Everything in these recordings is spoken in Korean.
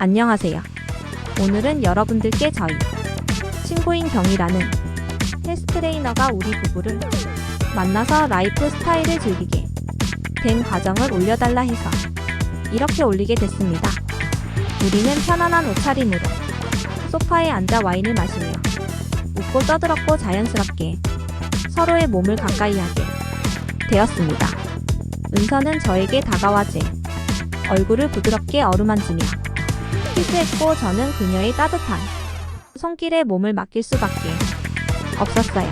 안녕하세요. 오늘은 여러분들께 저희 친구인 경이라는 헬스 트레이너가 우리 부부를 만나서 라이프 스타일을 즐기게 된 과정을 올려달라 해서 이렇게 올리게 됐습니다. 우리는 편안한 옷차림으로 소파에 앉아 와인을 마시며 웃고 떠들었고 자연스럽게 서로의 몸을 가까이 하게 되었습니다. 은서는 저에게 다가와 제 얼굴을 부드럽게 어루만지며 키스했고 저는 그녀의 따뜻한 손길에 몸을 맡길 수밖에 없었어요.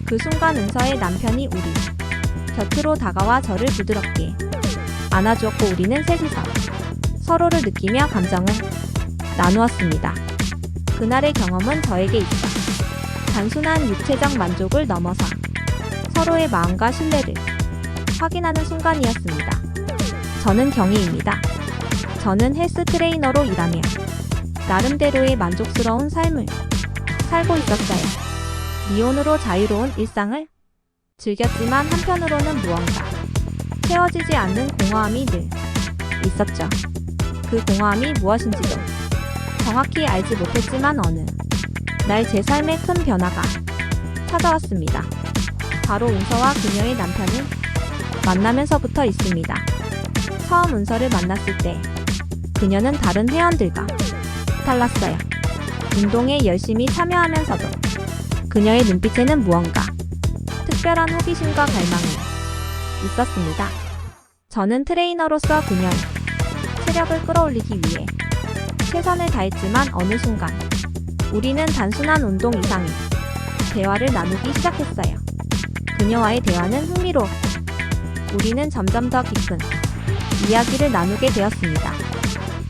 그 순간 은서의 남편이 우리 곁으로 다가와 저를 부드럽게 안아주었고 우리는 셋이서 서로를 느끼며 감정을 나누었습니다. 그날의 경험은 저에게 있어 단순한 육체적 만족을 넘어서 서로의 마음과 신뢰를 확인하는 순간이었습니다. 저는 경희입니다. 저는 헬스 트레이너로 일하며 나름대로의 만족스러운 삶을 살고 있었어요. 미혼으로 자유로운 일상을 즐겼지만 한편으로는 무언가 채워지지 않는 공허함이 늘 있었죠. 그 공허함이 무엇인지도 정확히 알지 못했지만 어느 날 제 삶에 큰 변화가 찾아왔습니다. 바로 은서와 그녀의 남편을 만나면서부터 있습니다. 처음 은서를 만났을 때 그녀는 다른 회원들과 달랐어요. 운동에 열심히 참여하면서도 그녀의 눈빛에는 무언가 특별한 호기심과 갈망이 있었습니다. 저는 트레이너로서 그녀의 체력을 끌어올리기 위해 최선을 다했지만 어느 순간 우리는 단순한 운동 이상의 대화를 나누기 시작했어요. 그녀와의 대화는 흥미로웠고 우리는 점점 더 깊은 이야기를 나누게 되었습니다.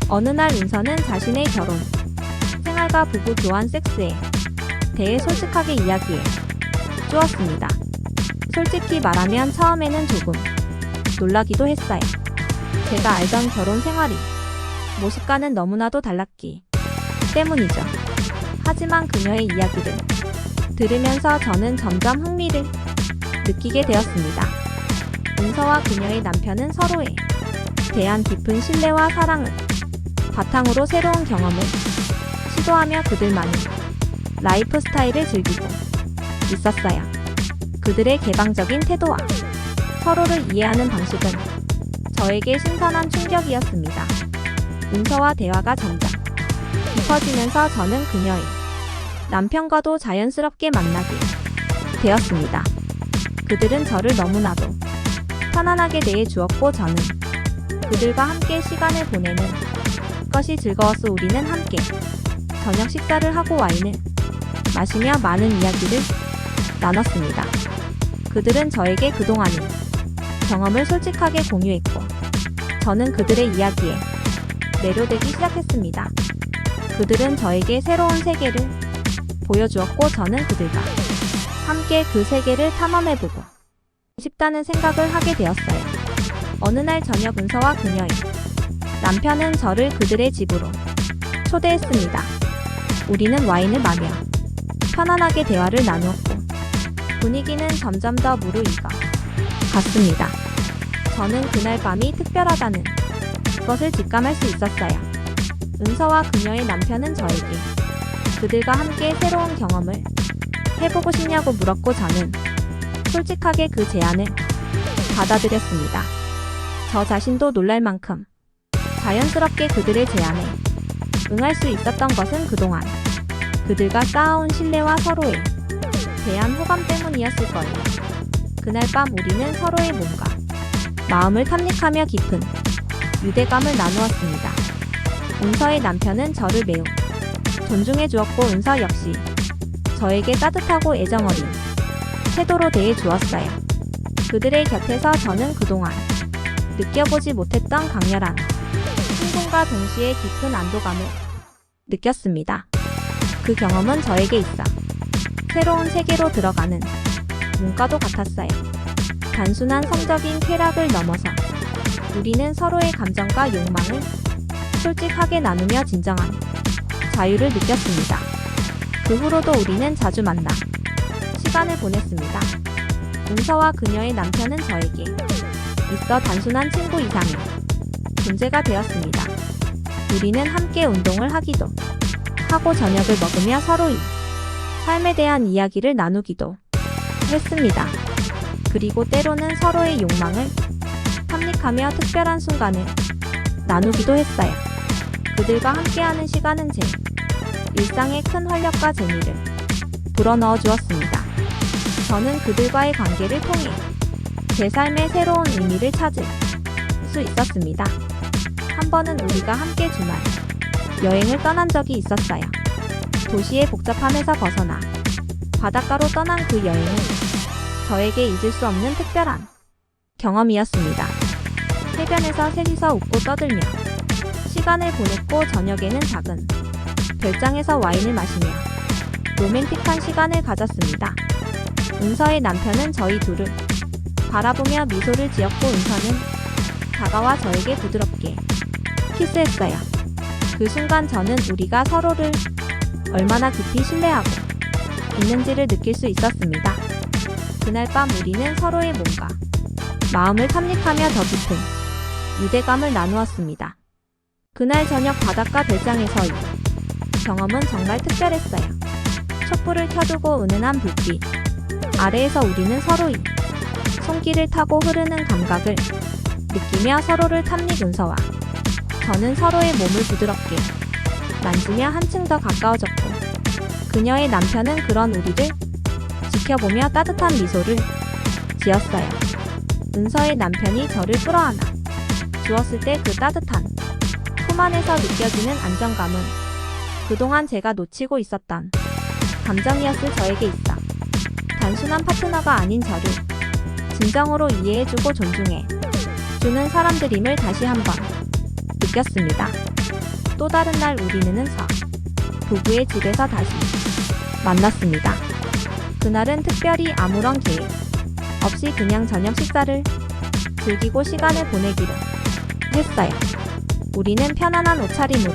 어느 날 은서는 자신의 결혼 생활과 부부 교환 섹스에 대해 솔직하게 이야기해 주었습니다. 솔직히 말하면 처음에는 조금 놀라기도 했어요. 제가 알던 결혼 생활이 모습과는 너무나도 달랐기 때문이죠. 하지만 그녀의 이야기를 들으면서 저는 점점 흥미를 느끼게 되었습니다. 은서와 그녀의 남편은 서로에 대한 깊은 신뢰와 사랑을 바탕으로 새로운 경험을 시도하며 그들만의 라이프 스타일을 즐기고 있었어요. 그들의 개방적인 태도와 서로를 이해하는 방식은 저에게 신선한 충격이었습니다. 은서와 대화가 점점 깊어지면서 저는 그녀의 남편과도 자연스럽게 만나게 되었습니다. 그들은 저를 너무나도 편안하게 대해 주었고 저는 그들과 함께 시간을 보내는 것이 즐거웠어. 우리는 함께 저녁 식사를 하고 와인을 마시며 많은 이야기를 나눴습니다. 그들은 저에게 그동안의 경험을 솔직하게 공유했고 저는 그들의 이야기에 매료되기 시작했습니다. 그들은 저에게 새로운 세계를 보여주었고 저는 그들과 함께 그 세계를 탐험해보고 싶다는 생각을 하게 되었어요. 어느 날 저녁 은서와 그녀의 남편은 저를 그들의 집으로 초대했습니다. 우리는 와인을 마며 편안하게 대화를 나누었고 분위기는 점점 더 무르익어 갔습니다. 저는 그날 밤이 특별하다는 것을 직감할 수 있었어요. 은서와 그녀의 남편은 저에게 그들과 함께 새로운 경험을 해보고 싶냐고 물었고 저는 솔직하게 그 제안을 받아들였습니다. 저 자신도 놀랄 만큼 자연스럽게 그들의 제안에 응할 수 있었던 것은 그동안 그들과 쌓아온 신뢰와 서로에 대한 호감 때문이었을 거예요. 그날 밤 우리는 서로의 몸과 마음을 탐닉하며 깊은 유대감을 나누었습니다. 은서의 남편은 저를 매우 존중해 주었고 은서 역시 저에게 따뜻하고 애정 어린 태도로 대해 주었어요. 그들의 곁에서 저는 그동안 느껴보지 못했던 강렬한 흥분과 동시에 깊은 안도감을 느꼈습니다. 그 경험은 저에게 있어 새로운 세계로 들어가는 문과도 같았어요. 단순한 성적인 쾌락을 넘어서 우리는 서로의 감정과 욕망을 솔직하게 나누며 진정한 자유를 느꼈습니다. 그 후로도 우리는 자주 만나 시간을 보냈습니다. 은서와 그녀의 남편은 저에게 있어 단순한 친구 이상의 존재가 되었습니다. 우리는 함께 운동을 하기도 하고 저녁을 먹으며 서로의 삶에 대한 이야기를 나누기도 했습니다. 그리고 때로는 서로의 욕망을 탐닉하며 특별한 순간을 나누기도 했어요. 그들과 함께하는 시간은 제 일상에 큰 활력과 재미를 불어넣어 주었습니다. 저는 그들과의 관계를 통해 제 삶의 새로운 의미를 찾을 수 있었습니다. 한 번은 우리가 함께 주말 여행을 떠난 적이 있었어요. 도시의 복잡함에서 벗어나 바닷가로 떠난 그 여행은 저에게 잊을 수 없는 특별한 경험이었습니다. 해변에서 셋이서 웃고 떠들며 시간을 보냈고 저녁에는 작은 별장에서 와인을 마시며 로맨틱한 시간을 가졌습니다. 은서의 남편은 저희 둘을 바라보며 미소를 지었고 은서는 다가와 저에게 부드럽게 키스했어요. 그 순간 저는 우리가 서로를 얼마나 깊이 신뢰하고 있는지를 느낄 수 있었습니다. 그날 밤 우리는 서로의 몸과 마음을 탐닉하며 더 깊은 유대감을 나누었습니다. 그날 저녁 바닷가 별장에서의 경험은 정말 특별했어요. 촛불을 켜두고 은은한 불빛 아래에서 우리는 서로의 손길을 타고 흐르는 감각을 느끼며 서로를 탐닉 은서와 저는 서로의 몸을 부드럽게 만지며 한층 더 가까워졌고 그녀의 남편은 그런 우리를 지켜보며 따뜻한 미소를 지었어요. 은서의 남편이 저를 끌어안아 주었을 때 그 따뜻한 품 안에서 느껴지는 안정감은 그동안 제가 놓치고 있었던 감정이었을 저에게 있어 단순한 파트너가 아닌 저를 진정으로 이해해주고 존중해 주는 사람들임을 다시 한번 느꼈습니다. 또 다른 날 우리는 은서 부부의 집에서 다시 만났습니다. 그날은 특별히 아무런 계획 없이 그냥 저녁 식사를 즐기고 시간을 보내기로 했어요. 우리는 편안한 옷차림으로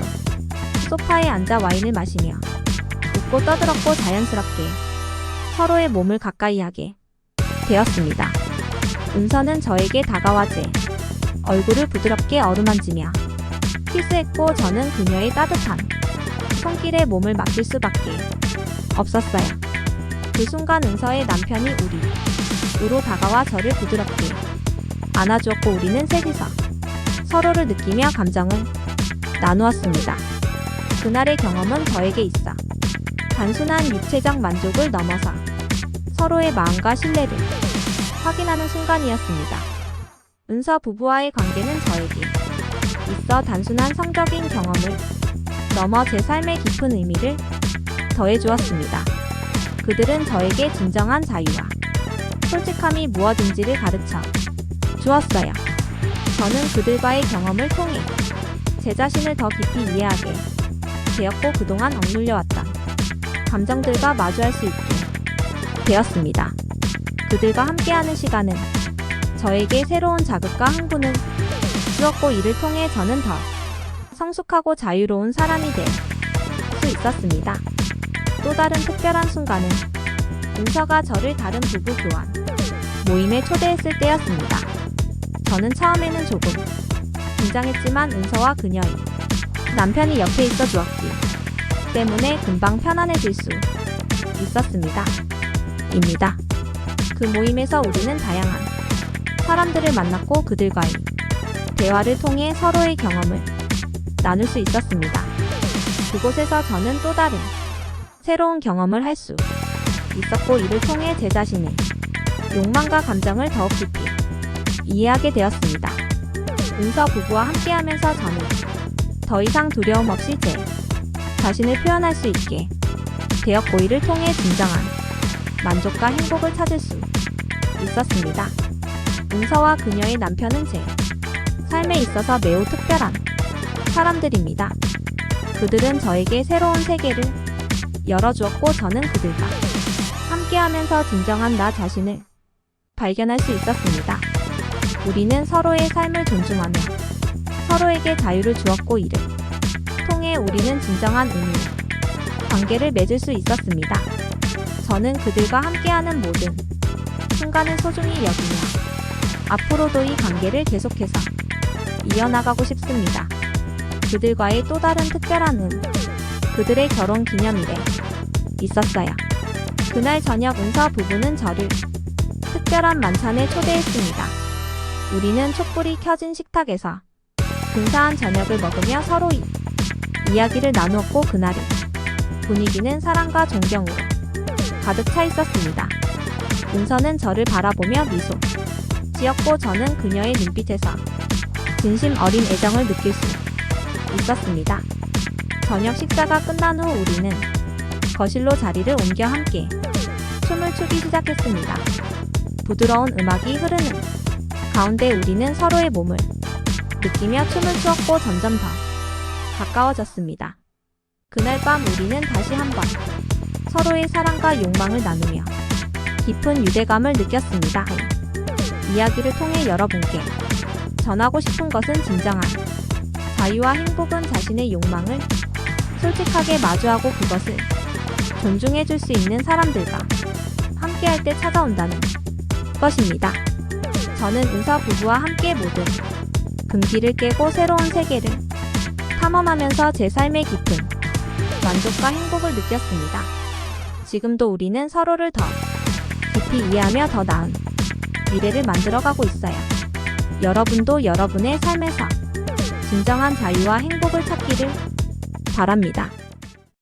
소파에 앉아 와인을 마시며 웃고 떠들었고 자연스럽게 서로의 몸을 가까이 하게 되었습니다. 은서는 저에게 다가와 제 얼굴을 부드럽게 어루만지며 키스했고 저는 그녀의 따뜻한 손길에 몸을 맡길 수밖에 없었어요. 그 순간 은서의 남편이 우리로 다가와 저를 부드럽게 안아주었고 우리는 셋이서 서로를 느끼며 감정을 나누었습니다. 그날의 경험은 저에게 있어 단순한 육체적 만족을 넘어서 서로의 마음과 신뢰를 확인하는 순간이었습니다. 은서 부부와의 관계는 저에게 있어 단순한 성적인 경험을 넘어 제 삶의 깊은 의미를 더해주었습니다. 그들은 저에게 진정한 자유와 솔직함이 무엇인지를 가르쳐 주었어요. 저는 그들과의 경험을 통해 제 자신을 더 깊이 이해하게 되었고 그동안 억눌려왔던 감정들과 마주할 수 있게 되었습니다. 그들과 함께하는 시간은 저에게 새로운 자극과 흥분을 주었고 이를 통해 저는 더 성숙하고 자유로운 사람이 될 수 있었습니다. 또 다른 특별한 순간은 은서가 저를 다른 부부 교환 모임에 초대했을 때였습니다. 저는 처음에는 조금 긴장했지만 은서와 그녀의 남편이 옆에 있어 주었기 때문에 금방 편안해질 수 있었습니다. 그 모임에서 우리는 다양한 사람들을 만났고 그들과의 대화를 통해 서로의 경험을 나눌 수 있었습니다. 그곳에서 저는 또 다른 새로운 경험을 할 수 있었고 이를 통해 제 자신의 욕망과 감정을 더욱 깊이 이해하게 되었습니다. 은서 부부와 함께하면서 저는 더 이상 두려움 없이 제 자신을 표현할 수 있게 되었고 이를 통해 진정한 만족과 행복을 찾을 수 있었습니다. 은서와 그녀의 남편은 제 삶에 있어서 매우 특별한 사람들입니다. 그들은 저에게 새로운 세계를 열어주었고 저는 그들과 함께하면서 진정한 나 자신을 발견할 수 있었습니다. 우리는 서로의 삶을 존중하며 서로에게 자유를 주었고 이를 통해 우리는 진정한 의미의 관계를 맺을 수 있었습니다. 저는 그들과 함께하는 모든 순간을 소중히 여기며 앞으로도 이 관계를 계속해서 이어나가고 싶습니다. 그들과의 또 다른 특별한 그들의 결혼 기념일에 있었어요. 그날 저녁 은서 부부는 저를 특별한 만찬에 초대했습니다. 우리는 촛불이 켜진 식탁에서 근사한 저녁을 먹으며 서로 이야기를 나누었고 그날의 분위기는 사랑과 존경으로 가득 차 있었습니다. 은서는 저를 바라보며 미소 지었고 저는 그녀의 눈빛에서 진심 어린 애정을 느낄 수 있었습니다. 저녁 식사가 끝난 후 우리는 거실로 자리를 옮겨 함께 춤을 추기 시작했습니다. 부드러운 음악이 흐르는 가운데 우리는 서로의 몸을 느끼며 춤을 추었고 점점 더 가까워졌습니다. 그날 밤 우리는 다시 한번 서로의 사랑과 욕망을 나누며 깊은 유대감을 느꼈습니다. 이야기를 통해 여러분께 전하고 싶은 것은 진정한 자유와 행복은 자신의 욕망을 솔직하게 마주하고 그것을 존중해줄 수 있는 사람들과 함께할 때 찾아온다는 것입니다. 저는 은서 부부와 함께 모든 금기를 깨고 새로운 세계를 탐험하면서 제 삶의 깊은 만족과 행복을 느꼈습니다. 지금도 우리는 서로를 더 깊이 이해하며 더 나은 미래를 만들어가고 있어요. 여러분도 여러분의 삶에서 진정한 자유와 행복을 찾기를 바랍니다.